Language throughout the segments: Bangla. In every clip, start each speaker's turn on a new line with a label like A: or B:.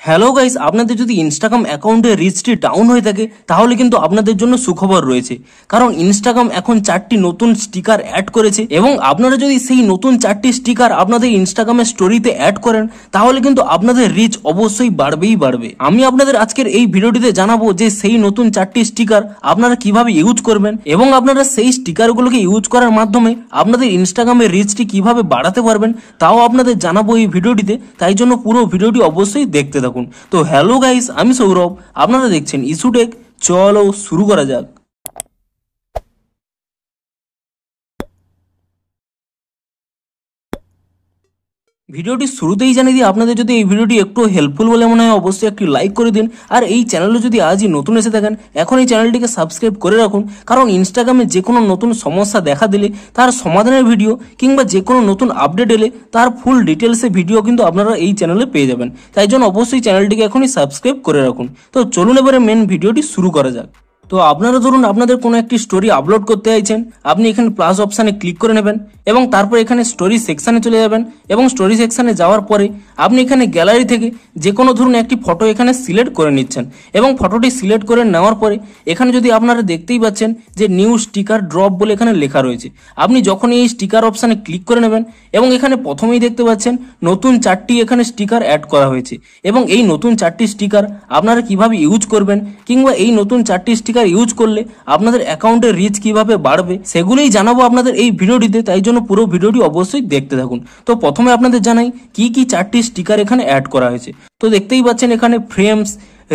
A: হ্যালো গাইস, আপনাদের যদি ইনস্টাগ্রাম অ্যাকাউন্টে রিচটি ডাউন হয়ে থাকে তাহলে কিন্তু আপনাদের জন্য সুখবর রয়েছে। কারণ ইনস্টাগ্রাম এখন 4টি নতুন স্টিকার অ্যাড করেছে এবং আপনারা যদি সেই নতুন 4টি স্টিকার আপনাদের ইনস্টাগ্রামের স্টোরিতে অ্যাড করেন তাহলে কিন্তু আপনাদের রিচ অবশ্যই বাড়বেই বাড়বে। আমি আপনাদের আজকের এই ভিডিওটিতে জানাবো যে সেই নতুন 4টি স্টিকার আপনারা কিভাবে ইউজ করবেন এবং আপনারা সেই স্টিকারগুলোকে ইউজ করার মাধ্যমে আপনাদের ইনস্টাগ্রামের রিচটি কিভাবে বাড়াতে পারবেন তাও আপনাদের জানাবো এই ভিডিওটিতে। তাই জন্য পুরো ভিডিওটি অবশ্যই দেখতে থাকুন। তো হ্যালো গাইস, আমি সৌরভ, আপনারা দেখছেন ইস্যুটেক। চলো শুরু করা যাক। ভিডিওটি শুরুতেই জানিয়ে দিই, আপনাদের যদি এই ভিডিওটি একটু হেল্পফুল বলে মনে হয় অবশ্যই একটি লাইক করে দিন। আর এই চ্যানেলে যদি আজই নতুন এসে থাকেন এখন এই চ্যানেলটিকে সাবস্ক্রাইব করে রাখুন। কারণ ইনস্টাগ্রামে যে কোনো নতুন সমস্যা দেখা দিলে তার সমাধানের ভিডিও কিংবা যে কোনো নতুন আপডেট এলে তার ফুল ডিটেলসে ভিডিও কিন্তু আপনারা এই চ্যানেলে পেয়ে যাবেন। তাই জন্য অবশ্যই চ্যানেলটিকে এখনই সাবস্ক্রাইব করে রাখুন। তো চলুন এবারে মেন ভিডিওটি শুরু করা যাক। তো আপনারা ধরুন আপনাদের কোনো একটি স্টোরি আপলোড করতে চাইছেন, আপনি এখানে প্লাস অপশানে ক্লিক করে নেবেন এবং তারপর এখানে স্টোরি সেকশানে চলে যাবেন এবং স্টোরি সেকশানে যাওয়ার পরে আপনি এখানে গ্যালারি থেকে যে কোনো ধরুন একটি ফটো এখানে সিলেক্ট করে নিচ্ছেন এবং ফটোটি সিলেক্ট করে নেওয়ার পরে এখানে যদি আপনারা দেখতেই পাচ্ছেন যে নিউ স্টিকার ড্রপ বলে এখানে লেখা রয়েছে। আপনি যখনই এই স্টিকার অপশানে ক্লিক করে নেবেন এবং এখানে প্রথমেই দেখতে পাচ্ছেন নতুন 4টি এখানে স্টিকার অ্যাড করা হয়েছে এবং এই নতুন 4টি স্টিকার আপনারা কিভাবে ইউজ করবেন কিংবা এই নতুন 4টি স্টিকার ইউজ করলে আপনাদের অ্যাকাউন্টের রিচ কিভাবে বাড়বে সেগুলোই জানাবো আপনাদের এই ভিডিওটিতে। তাই জন্য পুরো ভিডিওটি অবশ্যই দেখতে থাকুন। তো প্রথমে আপনাদের জানাই কি কি 4টি স্টিকার এখানে অ্যাড করা হয়েছে। তো দেখতেই পাচ্ছেন এখানে ফ্রেমস,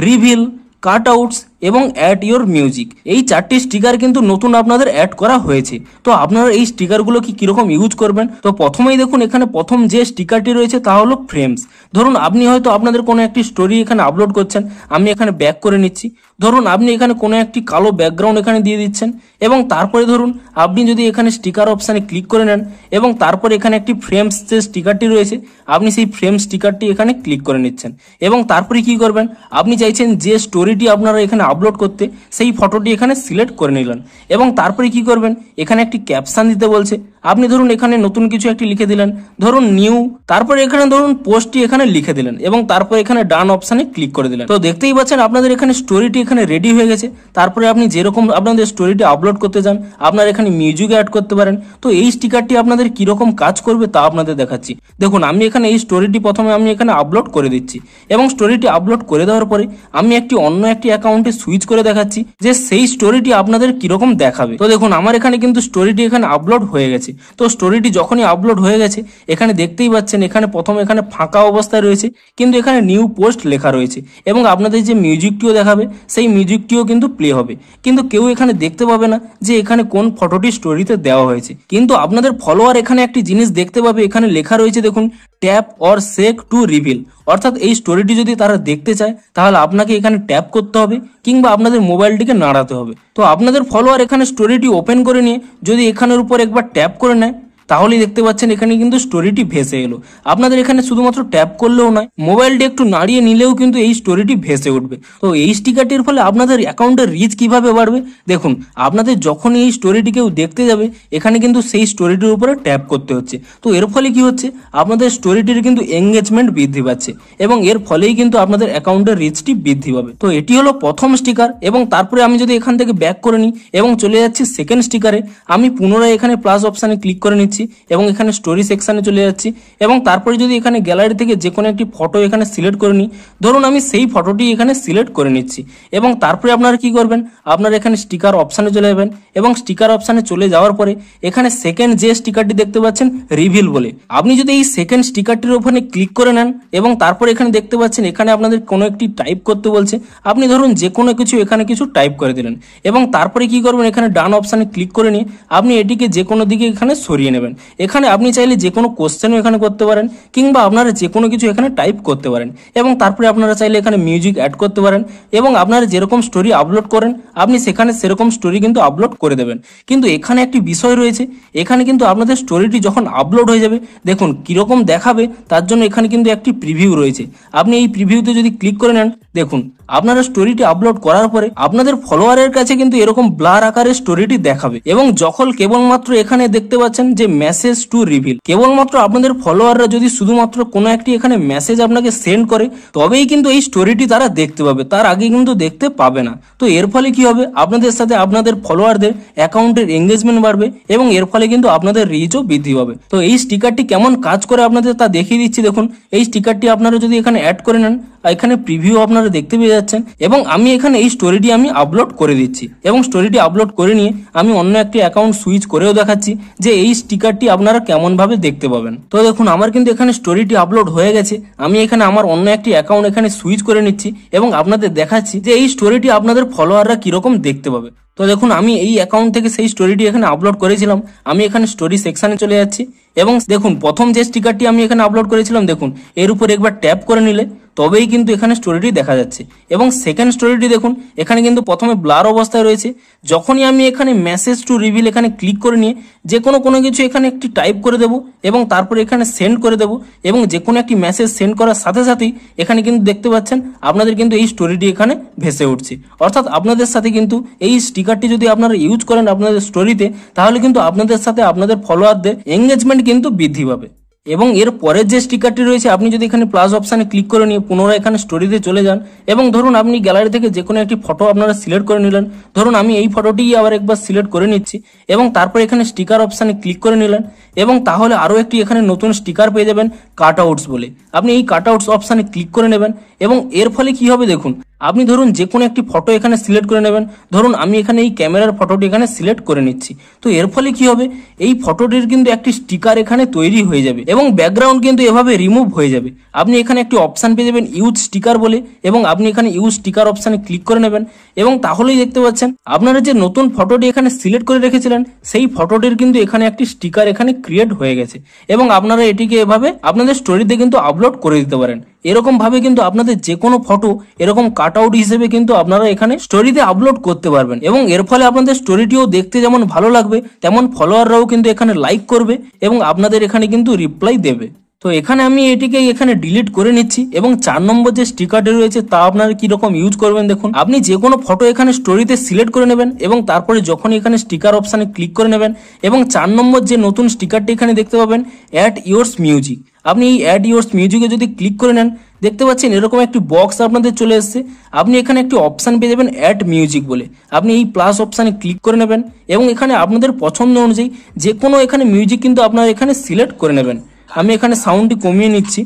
A: রিভিল, কাটআউটস এবং অ্যাড ইওর মিউজিক, এই 4টি স্টিকার কিন্তু নতুন আপনাদের অ্যাড করা হয়েছে। তো আপনারা এই স্টিকারগুলো কিরকম ইউজ করবেন, তো প্রথমেই দেখুন এখানে প্রথম যে স্টিকারটি রয়েছে তা হলো ফ্রেমস। ধরুন আপনি হয়তো আপনাদের কোনো একটি স্টোরি এখানে আপলোড করছেন, আমি এখানে ব্যাক করে নিচ্ছি। ধরুন আপনি এখানে কোনো একটি কালো ব্যাকগ্রাউন্ড এখানে দিয়ে দিচ্ছেন এবং তারপরে ধরুন আপনি যদি এখানে স্টিকার অপশানে ক্লিক করে নেন এবং তারপরে এখানে একটি ফ্রেমস যে স্টিকারটি রয়েছে আপনি সেই ফ্রেম স্টিকারটি এখানে ক্লিক করে নিচ্ছেন এবং তারপরে কি করবেন, আপনি চাইছেন যে স্টোরিটি আপনারা এখানে আপলোড করতে সেই ফটোটি এখানে সিলেক্ট করে নিলেন এবং তারপরে কি করবেন, এখানে একটি ক্যাপশন দিতে বলছে। আপনি ধরুন এখানে নতুন কিছু একটি লিখে দিলেন, ধরুন নিউ, তারপরে এখানে ধরুন পোস্টটি এখানে লিখে দিলেন এবং তারপরে এখানে ডান অপশানে ক্লিক করে দিলেন। তো দেখতেই পাচ্ছেন আপনাদের এখানে স্টোরিটি এখানে রেডি হয়ে গেছে। তারপরে আপনি যেরকম আপনাদের স্টোরিটি আপলোড করতে চান আপনারা এখানে মিউজিক অ্যাড করতে পারেন। তো এই স্টিকারটি আপনাদের কিরকম কাজ করবে তা আপনাদের দেখাচ্ছি। দেখুন আমি এখানে এই স্টোরিটি প্রথমে আমি এখানে আপলোড করে দিচ্ছি এবং স্টোরিটি আপলোড করে দেওয়ার পরে আমি অন্য একটি অ্যাকাউন্টে সুইচ করে দেখাচ্ছি যে সেই স্টোরিটি আপনাদের কিরকম দেখাবে। তো দেখুন আমার এখানে কিন্তু স্টোরিটি এখানে আপলোড হয়ে গেছে। তো স্টোরিটি যখনই আপলোড হয়ে গেছে এখানে দেখতেই পাচ্ছেন এখানে প্রথমে এখানে ফাঁকা অবস্থায় রয়েছে কিন্তু এখানে নিউ পোস্ট লেখা রয়েছে এবং আপনাদের যে মিউজিকটিও দেখাবে সেই মিউজিকটিও কিন্তু প্লে হবে, কিন্তু কেউ এখানে দেখতে পাবে না যে এখানে কোন ফটোটি স্টোরিতে দেওয়া হয়েছে। কিন্তু আপনাদের ফলোয়ার এখানে একটি জিনিস দেখতে পাবে, এখানে লেখা রয়েছে দেখুন tap or shake two reveal. অর্থাৎ এই স্টোরিটি যদি তারা দেখতে চায় তাহলে আপনাকে এখানে ট্যাপ করতে হবে কিংবা আপনাদের মোবাইলটিকে নাড়াতে হবে। তো আপনাদের ফলোয়ার এখানে স্টোরিটি ওপেন করে নিয়ে যদি এখানের উপর একবার ট্যাপ করে নেয় তাহলেই দেখতে পাচ্ছেন এখানে কিন্তু স্টোরিটি ভেসে এলো। আপনাদের এখানে শুধুমাত্র ট্যাপ করলেও নয়, মোবাইলটি একটু নাড়িয়ে নিলেও কিন্তু এই স্টোরিটি ভেসে উঠবে। তো এই স্টিকারটির ফলে আপনাদের অ্যাকাউন্টের রিচ কিভাবে বাড়বে, দেখুন আপনাদের যখনই এই স্টোরিটি কেউ দেখতে যাবে এখানে কিন্তু সেই স্টোরিটির উপরে ট্যাপ করতে হচ্ছে। তো এর ফলে কি হচ্ছে, আপনাদের স্টোরিটির কিন্তু এঙ্গেজমেন্ট বৃদ্ধি পাচ্ছে এবং এর ফলেই কিন্তু আপনাদের অ্যাকাউন্টের রিচটি বৃদ্ধি পাবে। তো এটি হলো প্রথম স্টিকার এবং তারপরে আমি যদি এখান থেকে ব্যাক করে নিই এবং চলে যাচ্ছি সেকেন্ড স্টিকারে, আমি পুনরায় এখানে প্লাস অপশানে ক্লিক করে নিচ্ছি এবং এখানে স্টোরি সেকশনে চলে যাচ্ছি এবং তারপরে যদি এখানে গ্যালারি থেকে যে কোনো একটি ফটো এখানে সিলেক্ট করে নিই, ধরুন আমি সেই ফটোটি এখানে সিলেক্ট করে নিচ্ছি এবং তারপরে আপনারা কি করবেন, আপনারা এখানে স্টিকার অপশানে চলে যাবেন এবং স্টিকার অপশানে চলে যাওয়ার পরে এখানে সেকেন্ড যে স্টিকারটি দেখতে পাচ্ছেন রিভিল বলে, আপনি যদি এই সেকেন্ড স্টিকারটির ওখানে ক্লিক করে নেন এবং তারপরে এখানে দেখতে পাচ্ছেন এখানে আপনাদের কোনো একটি টাইপ করতে বলছে, আপনি ধরুন যে কোনো কিছু এখানে কিছু টাইপ করে দিলেন এবং তারপরে কি করবেন, এখানে ডান অপশানে ক্লিক করে নিয়ে আপনি এটিকে যে কোনো দিকে এখানে সরিয়ে নেবেন। এখানে আপনি চাইলে যে কোনো কোশ্চেনও এখানে করতে পারেন কিংবা আপনারা যে কোনো কিছু এখানে টাইপ করতে পারেন এবং তারপরে আপনারা চাইলে এখানে মিউজিক অ্যাড করতে পারেন এবং আপনারা যেরকম স্টোরি আপলোড করেন আপনি সেখানে সেরকম স্টোরি কিন্তু আপলোড করে দেবেন। কিন্তু এখানে একটি বিষয় রয়েছে, এখানে কিন্তু আপনাদের স্টোরিটি যখন আপলোড হয়ে যাবে দেখুন কিরকম দেখাবে তার জন্য এখানে কিন্তু একটি প্রিভিউ রয়েছে। আপনি এই প্রিভিউতে যদি ক্লিক করে নেন দেখুন আপনারা স্টোরিটি আপলোড করার পরে আপনাদের ফলোয়ারের কাছে কিন্তু এরকম ব্লার আকারে স্টোরিটি দেখাবে এবং যখন কেবলমাত্র এখানে দেখতে পাচ্ছেন যে মেসেজ টু রিভিল, কেবলমাত্র আপনাদের ফলোয়াররা যদি শুধুমাত্র কোনো একটি এখানে মেসেজ আপনাকে সেন্ড করে তবেই কিন্তু এই স্টোরিটি তারা দেখতে পাবে, তার আগে কিন্তু দেখতে পাবে না। তো এর ফলে কি হবে, আপনাদের সাথে আপনাদের ফলোয়ারদের অ্যাকাউন্টের এঙ্গেজমেন্ট বাড়বে এবং এর ফলে কিন্তু আপনাদের রিচও বৃদ্ধি পাবে। তো এই স্টিকারটি কেমন কাজ করে আপনাদের তা দেখিয়ে দিচ্ছি। দেখুন, এই স্টিকারটি আপনারা যদি এখানে অ্যাড করে নেন, এখানে প্রিভিউ আপনারা দেখতে পেয়ে যাচ্ছেন এবং আমি এখানে এই স্টোরিটি আমি আপলোড করে দিচ্ছি এবং স্টোরিটি আপলোড করে নিয়ে আমি অন্য একটি অ্যাকাউন্ট সুইচ করেও দেখাচ্ছি যে এই স্টিকারটি আপনারা কেমন ভাবে দেখতে পাবেন। তো দেখুন, আমার কিন্তু এখানে স্টোরিটি আপলোড হয়ে গেছে। আমি এখানে আমার অন্য একটি অ্যাকাউন্ট এখানে সুইচ করে নিচ্ছি এবং আপনাদের দেখাচ্ছি যে এই স্টোরিটি আপনাদের ফলোয়াররা কিরকম দেখতে পাবে। তো দেখুন, আমি এই অ্যাকাউন্ট থেকে সেই স্টোরিটি এখানে আপলোড করেছিলাম। আমি এখানে স্টোরি সেকশনে চলে যাচ্ছি এবং দেখুন প্রথম যে স্টিকারটি আমি এখানে আপলোড করেছিলাম, দেখুন এর উপর একবার ট্যাপ করে নিলে তবেই কিন্তু এখানে স্টোরিটি দেখা যাচ্ছে এবং সেকেন্ড স্টোরিটি দেখুন এখানে কিন্তু প্রথমে ব্লার অবস্থায় রয়েছে। যখনই আমি এখানে মেসেজ টু রিভিল এখানে ক্লিক করে নিয়ে যে কোনো কিছু এখানে একটি টাইপ করে দেবো এবং তারপরে এখানে সেন্ড করে দেবো এবং যে কোনো একটি মেসেজ সেন্ড করার সাথে সাথেই এখানে কিন্তু দেখতে পাচ্ছেন আপনাদের কিন্তু এই স্টোরিটি এখানে ভেসে উঠছে। অর্থাৎ আপনাদের সাথে কিন্তু এই স্টিকারটি যদি আপনারা ইউজ করেন আপনাদের স্টোরিতে, তাহলে কিন্তু আপনাদের সাথে আপনাদের ফলোয়ারদের এঙ্গেজমেন্ট কিন্তু বৃদ্ধি পাবে। এবং এর পরের যে স্টিকারটি রয়েছে, আপনি যদি এখানে প্লাস অপশানে ক্লিক করে নিয়ে পুনরায় এখানে স্টোরিতে চলে যান এবং ধরুন আপনি গ্যালারি থেকে যে কোনো একটি ফটো আপনারা সিলেক্ট করে নিলেন। ধরুন আমি এই ফটোটি আবার একবার সিলেক্ট করে নিচ্ছি এবং তারপর এখানে স্টিকার অপশানে ক্লিক করে নিলেন এবং তাহলে আরও একটি এখানে নতুন স্টিকার পেয়ে যাবেন কাট আউটস বলে। আপনি এই কাট আউটস অপশানে ক্লিক করে নেবেন এবং এর ফলে কি হবে দেখুন, আপনি ধরুন যে কোনো একটি ফটো এখানে সিলেক্ট করে নেবেন। ধরুন আমি এখানে এই ক্যামেরার ফটোটি এখানে সিলেক্ট করে নিচ্ছি। তো এর ফলে কি হবে, এই ফটোটির কিন্তু একটি স্টিকার এখানে তৈরি হয়ে যাবে এবং ব্যাকগ্রাউন্ড কিন্তু এভাবে রিমুভ হয়ে যাবে। আপনি এখানে একটি অপশান পেয়ে যাবেন ইউজ স্টিকার বলে এবং আপনি এখানে ইউজ স্টিকার অপশানে ক্লিক করে নেবেন এবং তাহলেই দেখতে পাচ্ছেন আপনারা যে নতুন ফটোটি এখানে সিলেক্ট করে রেখেছিলেন সেই ফটোটির কিন্তু এখানে একটি স্টিকার এখানে ক্রিয়েট হয়ে গেছে এবং আপনারা এটিকে এভাবে আপনাদের স্টোরিতে কিন্তু আপলোড করে দিতে পারেন। এরকম ভাবে কিন্তু আপনাদের যে কোনো ফটো এরকম কাট আউট হিসেবে কিন্তু আপনারা এখানে স্টোরিতে আপলোড করতে পারবেন এবং এর ফলে আপনাদের স্টোরিটিও দেখতে যেমন ভালো লাগবে তেমন ফলোয়াররাও কিন্তু এখানে লাইক করবে এবং আপনাদের এখানে কিন্তু রিপ্লাই দেবে। তো এখানে আমি এটিকে এখানে ডিলিট করে নিচ্ছি এবং 4 নম্বর যে স্টিকারটি রয়েছে তা আপনারা কি রকম ইউজ করবেন দেখুন। আপনি যে কোনো ফটো এখানে স্টোরিতে সিলেক্ট করে নেবেন এবং তারপরে যখন এখানে স্টিকার অপশানে ক্লিক করে নেবেন এবং 4 নম্বর যে নতুন স্টিকারটি এখানে দেখতে পাবেন অ্যাড ইয়োরস মিউজিক, আপনি এই অ্যাড ইয়োরস মিউজিকে যদি ক্লিক করে নেন দেখতে পাচ্ছেন এরকম একটি বক্স আপনাদের চলে এসেছে। আপনি এখানে একটি অপশান পেয়ে যাবেন অ্যাড মিউজিক বলে। আপনি এই প্লাস অপশানে ক্লিক করে নেবেন এবং এখানে আপনাদের পছন্দ অনুযায়ী যে কোনো এখানে মিউজিক কিন্তু আপনারা এখানে সিলেক্ট করে নেবেন। আমি এখানে সাউন্ডটি কমিয়ে নিচ্ছি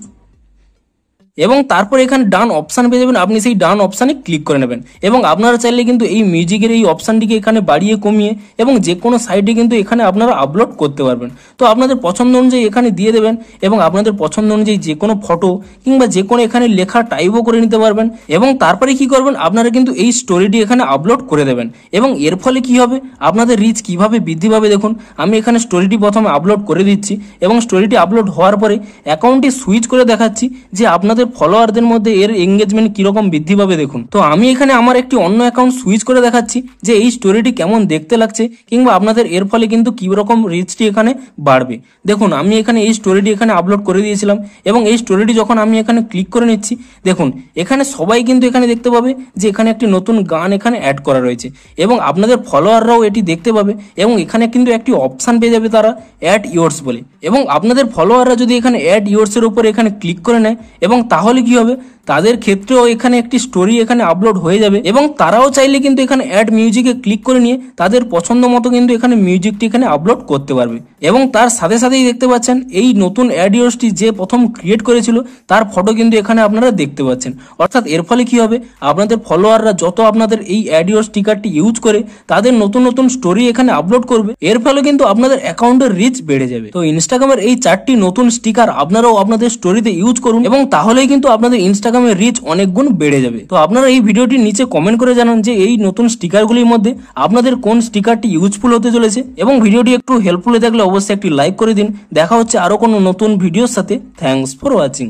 A: এবং তারপর এখানে ডান অপশান পেয়ে যাবেন। আপনি সেই ডান অপশানে ক্লিক করে নেবেন এবং আপনারা চাইলে কিন্তু এই মিউজিকের এই অপশানটিকে এখানে বাড়িয়ে কমিয়ে এবং যে কোনো সাইডে কিন্তু এখানে আপনারা আপলোড করতে পারবেন। তো আপনাদের পছন্দ অনুযায়ী এখানে দিয়ে দেবেন এবং আপনাদের পছন্দ অনুযায়ী যে কোনো ফটো কিংবা যে কোনো এখানে লেখা টাইপও করে নিতে পারবেন এবং তারপরে কি করবেন, আপনারা কিন্তু এই স্টোরিটি এখানে আপলোড করে দেবেন এবং এর ফলে কি হবে, আপনাদের রিচ কিভাবে বৃদ্ধি পাবে দেখুন। আমি এখানে স্টোরিটি প্রথমে আপলোড করে দিচ্ছি এবং স্টোরিটি আপলোড হওয়ার পরে অ্যাকাউন্টটি সুইচ করে দেখাচ্ছি যে আপনাদের ফলোয়ারদের মধ্যে এর এঙ্গেজমেন্ট কিরকম বৃদ্ধি পাবে দেখুন। তো আমি এখানে আমার একটি অন্য অ্যাকাউন্ট সুইচ করে দেখাচ্ছি যে এই স্টোরিটি কেমন দেখতে লাগছে কিংবা আপনাদের এর ফলে কিন্তু কি রকম রিচটি এখানে বাড়বে। দেখুন আমি এখানে এই স্টোরিটি এখানে আপলোড করে দিয়েছিলাম এবং এই স্টোরিটি যখন আমি এখানে ক্লিক করে নিচ্ছি দেখুন এখানে সবাই কিন্তু এখানে দেখতে পাবে যে এখানে একটি নতুন গান এখানে অ্যাড করা রয়েছে এবং আপনাদের ফলোয়াররাও এটি দেখতে পাবে এবং এখানে কিন্তু একটি অপশান পেয়ে যাবে তারা অ্যাড ইয়োরস বলে এবং আপনাদের ফলোয়াররা যদি এখানে অ্যাড ইয়োরসের উপর এখানে ক্লিক করে নেয় এবং তাহলে কি হবে, তাদের ক্ষেত্রেও এখানে একটি স্টোরি এখানে আপলোড হয়ে যাবে এবং তারাও চাইলে কিন্তু এখানে অ্যাড মিউজিকে ক্লিক করে নিয়ে তাদের পছন্দ মতো কিন্তু এখানে মিউজিকটি এখানে আপলোড করতে পারবে এবং তার সাথে সাথেই দেখতে পাচ্ছেন এই নতুন অ্যাড ইয়োরসটি যে প্রথম ক্রিয়েট করেছিল তার ফটো কিন্তু এখানে আপনারা দেখতে পাচ্ছেন। অর্থাৎ এর ফলে কি হবে, আপনাদের ফলোয়াররা যত আপনাদের এই অ্যাড ইয়োরস স্টিকারটি ইউজ করে তাদের নতুন নতুন স্টোরি এখানে আপলোড করবে, এর ফলে কিন্তু আপনাদের অ্যাকাউন্টের রিচ বেড়ে যাবে। তো ইনস্টাগ্রামের এই 4টি নতুন স্টিকার আপনারাও আপনাদের স্টোরিতে ইউজ করুন এবং তাহলেই কিন্তু আপনাদের ইনস্টাগ্রামের রিচ অনেক গুণ বেড়ে যাবে। তো আপনারা এই ভিডিওটির নিচে কমেন্ট করে জানান যে এই নতুন স্টিকারগুলির মধ্যে আপনাদের কোন স্টিকারটি ইউজফুল হতে চলেছে এবং ভিডিওটি একটু হেল্পফুল থাকলে অবশ্যই একটি লাইক করে দিন। দেখা হচ্ছে আরো কোনো নতুন ভিডিওর সাথে। Thanks for watching.